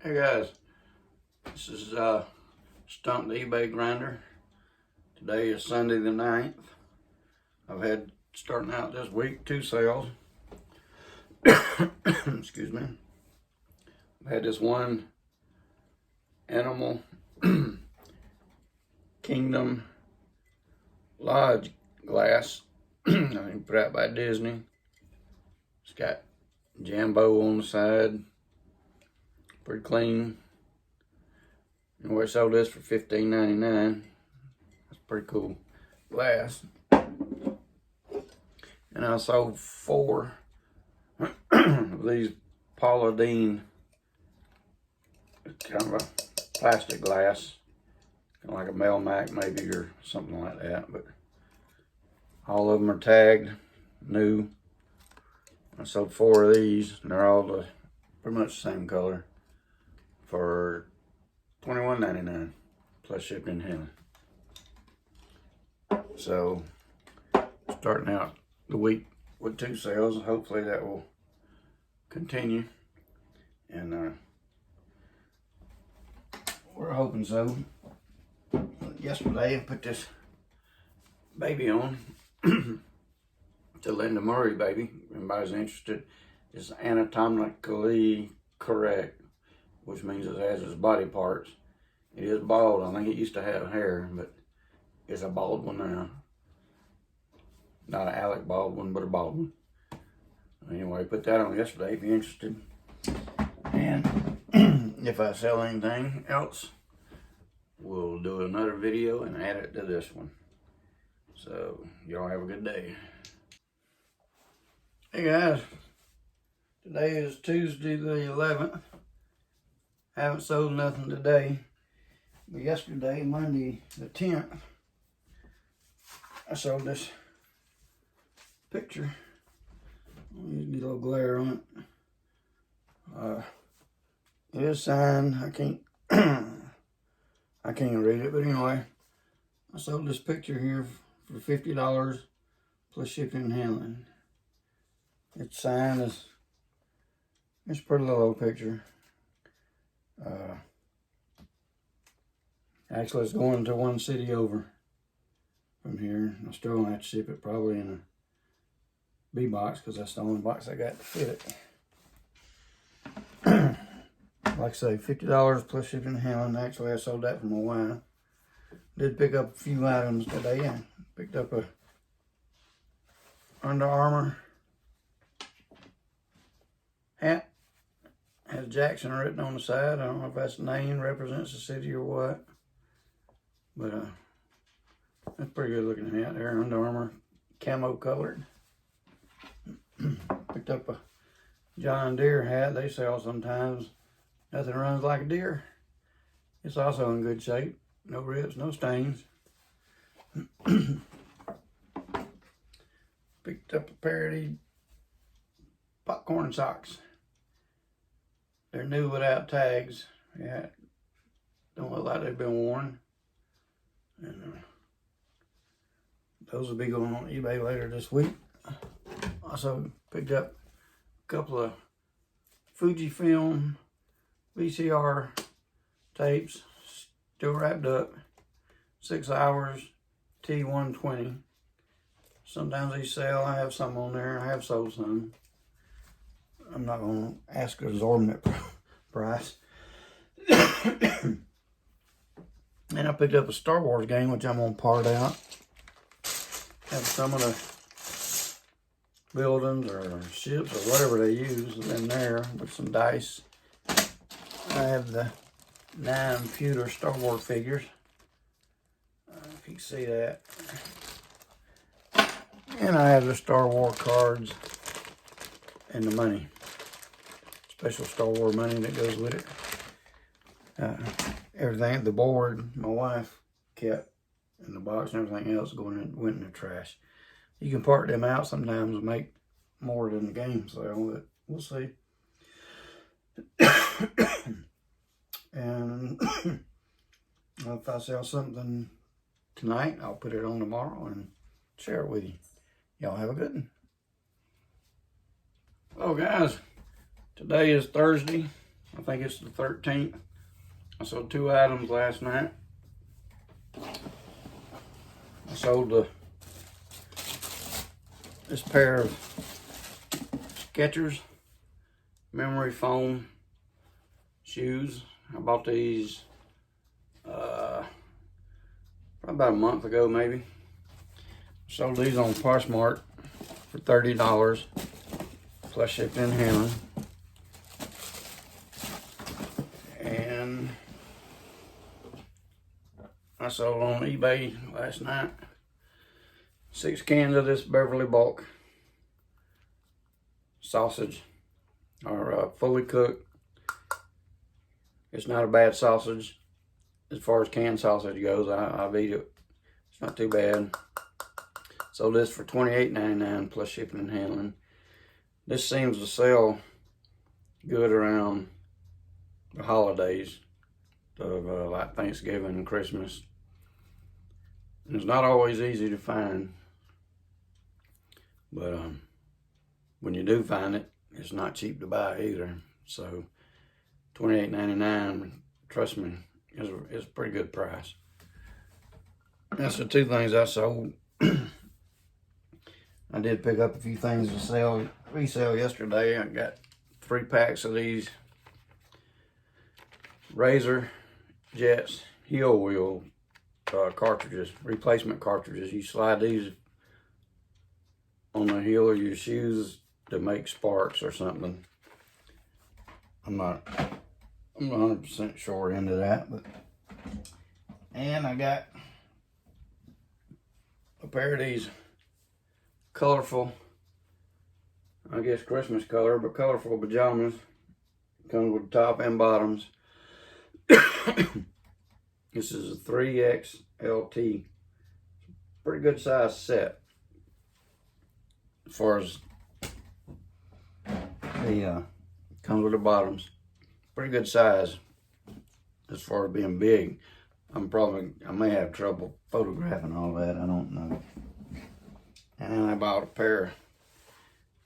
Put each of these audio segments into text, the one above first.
Hey guys, this is Stump the eBay grinder. Today is Sunday the 9th. I've had, starting out this week, 2 sales. Excuse me. I've had this one Animal Kingdom Lodge glass put out by Disney. It's got Jambo on the side. Pretty clean. Anyway, I sold this for $15.99. That's pretty cool glass. And I sold 4 of these Paula Deen, kind of a plastic glass, kind of like a Melmac maybe or something like that. But all of them are tagged, new. I sold 4 of these, and they're all pretty much the same color, for $21.99 plus shipping and handling. So starting out the week with 2 sales, hopefully that will continue, and we're hoping so. Yesterday I put this baby on. The Linda Murray baby. If anybody's interested, it's anatomically correct, which means it has its body parts. It is bald. I think it used to have hair, but it's a bald one now. Not an Alec Baldwin, but a bald one. Anyway, put that on yesterday if you're interested. And if I sell anything else, we'll do another video and add it to this one. So, y'all have a good day. Hey guys, today is Tuesday the 11th. Haven't sold nothing today, but yesterday, Monday the 10th, I sold this picture. Get a little glare on it. It is signed. I can't read it, but anyway, I sold this picture here for $50 plus shipping and handling. It's signed. It's a pretty little old picture. Actually, it's going to one city over from here. I'm still gonna have to ship it probably in a B box because that's the only box I got to fit it. Like I say, $50 plus shipping and handling. Actually, I sold that for my wife. Did pick up a few items today. I picked up a Under Armour hat. Has Jackson written on the side. I don't know if that's the name, represents the city or what. But that's a pretty good looking hat there. Under Armour, camo colored. Picked up a John Deere hat. They sell sometimes. Nothing runs like a deer. It's also in good shape. No rips, no stains. Picked up a pair of these popcorn socks. They're new without tags. Yeah, don't look like they've been worn. And those will be going on eBay later this week. Also picked up a couple of Fujifilm VCR tapes, still wrapped up. 6 hours T120. Sometimes these sell. I have some on there. I have sold some. I'm not going to ask an exorbitant price. And I picked up a Star Wars game, which I'm going to part out. Have some of the buildings or ships or whatever they use in there with some dice. I have the 9 pewter Star Wars figures. If you can see that. And I have the Star Wars cards and the money. Special Star Wars money that goes with it. Everything, the board, my wife kept in the box, and everything else went in the trash. You can part them out sometimes and make more than the game sale, but we'll see. And if I sell something tonight, I'll put it on tomorrow and share it with you. Y'all have a good one. Well, guys, today is Thursday. I think it's the 13th. I sold 2 items last night. I sold this pair of Skechers memory foam shoes. I bought these probably about a month ago, maybe. Sold these on Poshmark for $30 plus shipping and handling. And I sold on eBay last night 6 cans of this Beverly Bulk sausage, or fully cooked. It's not a bad sausage as far as canned sausage goes. I've eaten it. It's not too bad. Sold this for $28.99 plus shipping and handling. This seems to sell good around the holidays of like Thanksgiving and Christmas. And it's not always easy to find, but when you do find it, it's not cheap to buy either. So $28.99, trust me, is a pretty good price. That's the 2 things I sold. I did pick up a few things to resell yesterday. I got 3 packs of these Razor Jets heel wheel cartridges, replacement cartridges. You slide these on the heel of your shoes to make sparks or something. I'm not 100% sure into that, but. And I got a pair of these colorful, I guess Christmas color, but colorful pajamas. Comes with top and bottoms. This is a 3XLT. Pretty good size set as far as the comes with the bottoms. Pretty good size as far as being big. I may have trouble photographing all that. I don't know. And then I bought a pair.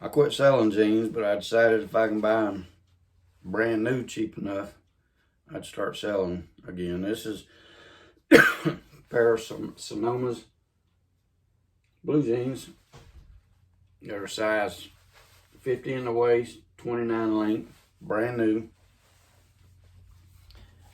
I quit selling jeans, but I decided if I can buy them brand new cheap enough, I'd start selling again. This is a pair of Sonoma's blue jeans. They're size 50 in the waist, 29 length, brand new.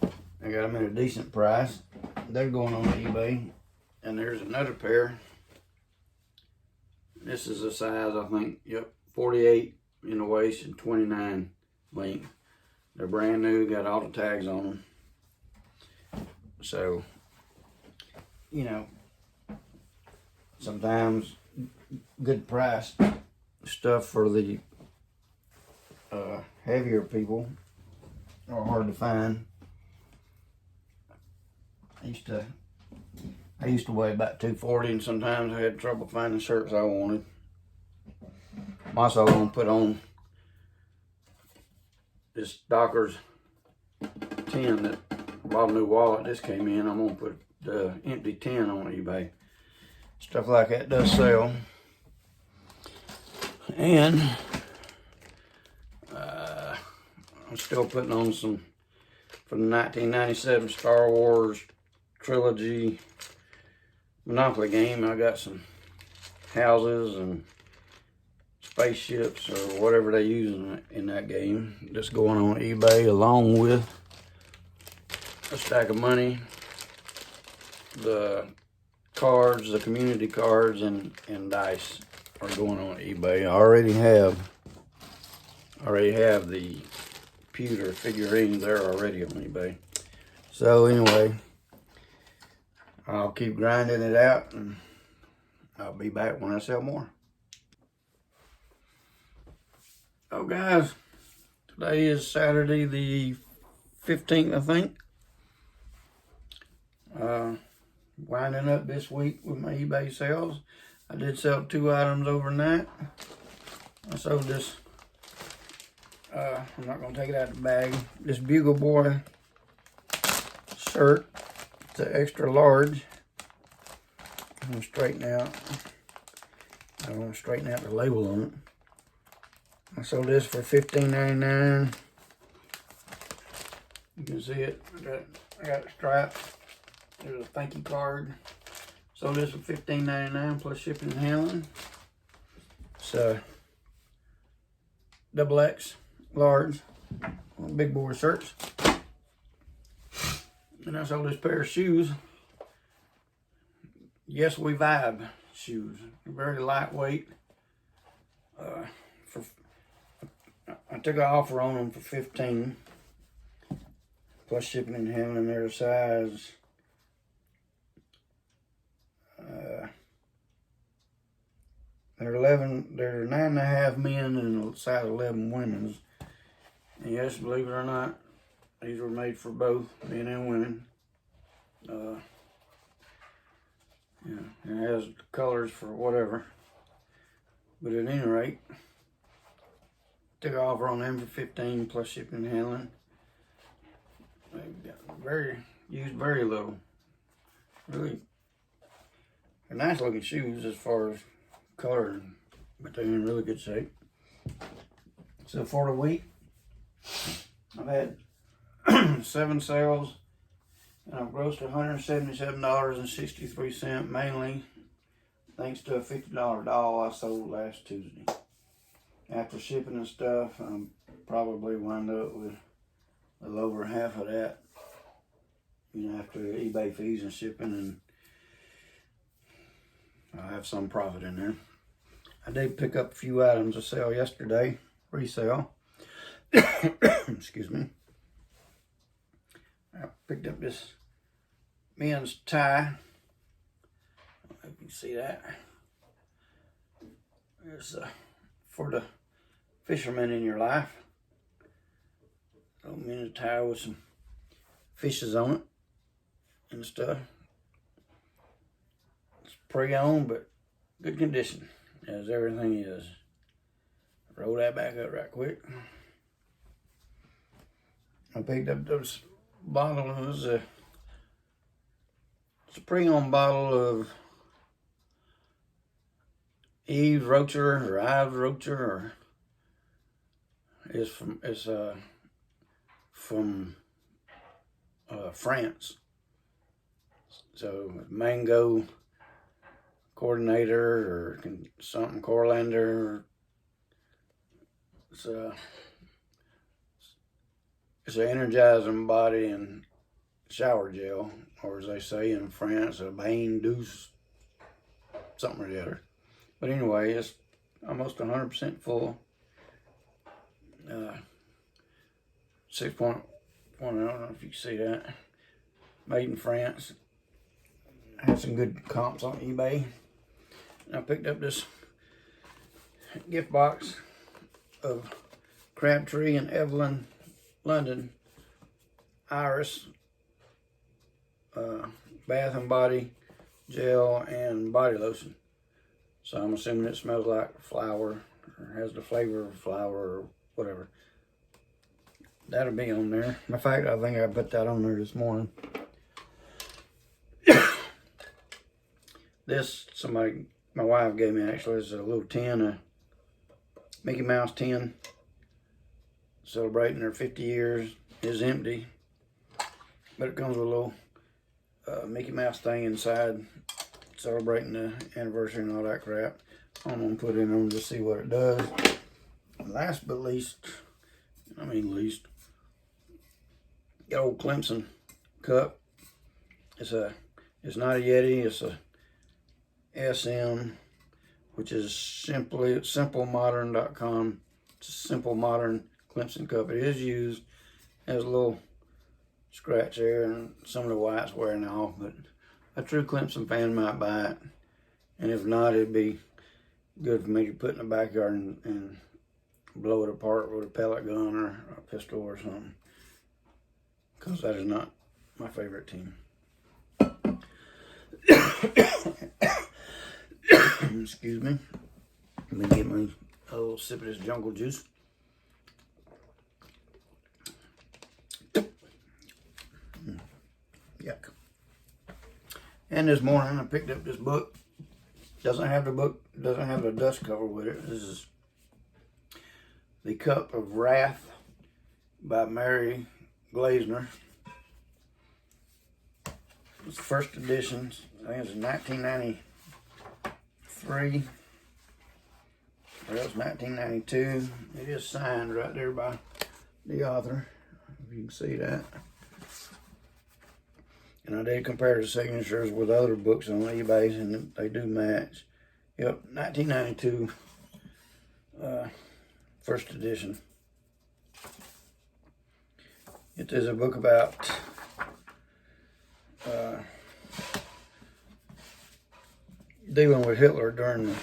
I got them at a decent price. They're going on eBay. And there's another pair. This is a size, I think, 48 in the waist and 29 length. They're brand new, got all the tags on them. So, you know, sometimes good price stuff for the heavier people are hard to find. I used to weigh about 240, and sometimes I had trouble finding shirts I wanted. I'm also going to put on this Dockers 10 that I bought a new wallet. This came in. I'm going to put the empty 10 on eBay. Stuff like that does sell. And I'm still putting on some for the 1997 Star Wars trilogy Monopoly game. I got some houses and spaceships or whatever they use in that game that's going on eBay, along with a stack of money, the cards, the community cards, and dice are going on eBay. I already have the pewter figurines there already on eBay. So anyway, I'll keep grinding it out, and I'll be back when I sell more. Oh guys, today is Saturday the 15th, I think. Winding up this week with my eBay sales. I did sell 2 items overnight. I sold this, I'm not going to take it out of the bag, this Bugle Boy shirt. It's an extra large. I'm going to straighten out the label on it. I sold this for $15.99. You can see it. I got it strapped. There's a thank you card. So this was $15.99 plus shipping and handling. It's double X, large, big boy shirts. And I sold this pair of shoes. Yes, we vibe shoes. Very lightweight. I took an offer on them for $15 plus shipping and handling. Their size they're 9.5 men and a size 11 women's. And yes, believe it or not, these were made for both men and women. Yeah, it has colors for whatever. But at any rate, took an offer on them for $15 plus shipping and handling. They used very little. Really, they're nice looking shoes as far as color, but they're in really good shape. So for the week, I've had 7 sales, and I've grossed $177.63, mainly thanks to a $50 doll I sold last Tuesday. After shipping and stuff, I'm probably wind up with a little over half of that, you know, after eBay fees and shipping, and I'll have some profit in there. I did pick up a few items to sell yesterday, resale. Excuse me. I picked up this men's tie. I don't know if you can see that. It's for the fishermen in your life. Little men's tie with some fishes on it and stuff. It's pre-owned, but good condition, as everything is. Roll that back up right quick. I picked up those bottles. It's a pre-owned bottle of Yves Rocher or Yves Rocher, or it's from France. So mango coordinator or something Corlander. It's an energizing body and shower gel, or as they say in France, a bain douce, something or the other. But anyway, it's almost 100% full. 6.1, I don't know if you can see that. Made in France. Had some good comps on eBay. And I picked up this gift box of Crabtree and Evelyn London Iris bath and body gel and body lotion. So I'm assuming it smells like flower, or has the flavor of flower, or whatever. That'll be on there. In fact, I think I put that on there this morning. This, my wife gave me actually, is a little tin, a Mickey Mouse tin, celebrating their 50 years. It's empty, but it comes with a little Mickey Mouse thing inside, celebrating the anniversary and all that crap. I'm gonna put it in on to see what it does. And last but least, got old Clemson cup. It's not a Yeti, it's a SM, which is simplemodern.com. It's a simple modern Clemson cup. It is used, has a little scratch there, and some of the white's wearing off, but a true Clemson fan might buy it. And if not, it'd be good for me to put in the backyard and blow it apart with a pellet gun or a pistol or something, because that is not my favorite team. Excuse me. Let me get me a little sip of this jungle juice. Yuck. And this morning I picked up this book. Doesn't have the dust cover with it. This is The Cup of Wrath by Glazner. It's the first edition. I think it's 1993. Well, it's 1992. It is signed right there by the author, if you can see that. And I did compare the signatures with other books on eBay, and they do match. Yep, 1992, first edition. It is a book about dealing with Hitler during the,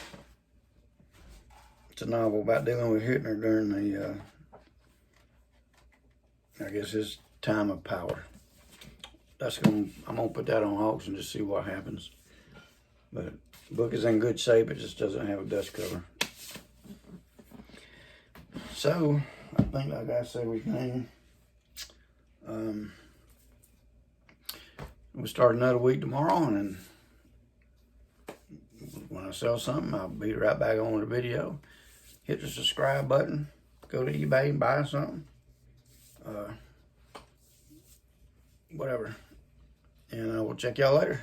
it's a novel about dealing with Hitler during the, I guess his time of power. I'm gonna put that on auction to see what happens. But the book is in good shape, it just doesn't have a dust cover. So, I think like I said everything. We'll start another week tomorrow, and when I sell something, I'll be right back on the video. Hit the subscribe button, go to eBay and buy something, whatever. And I will check y'all later.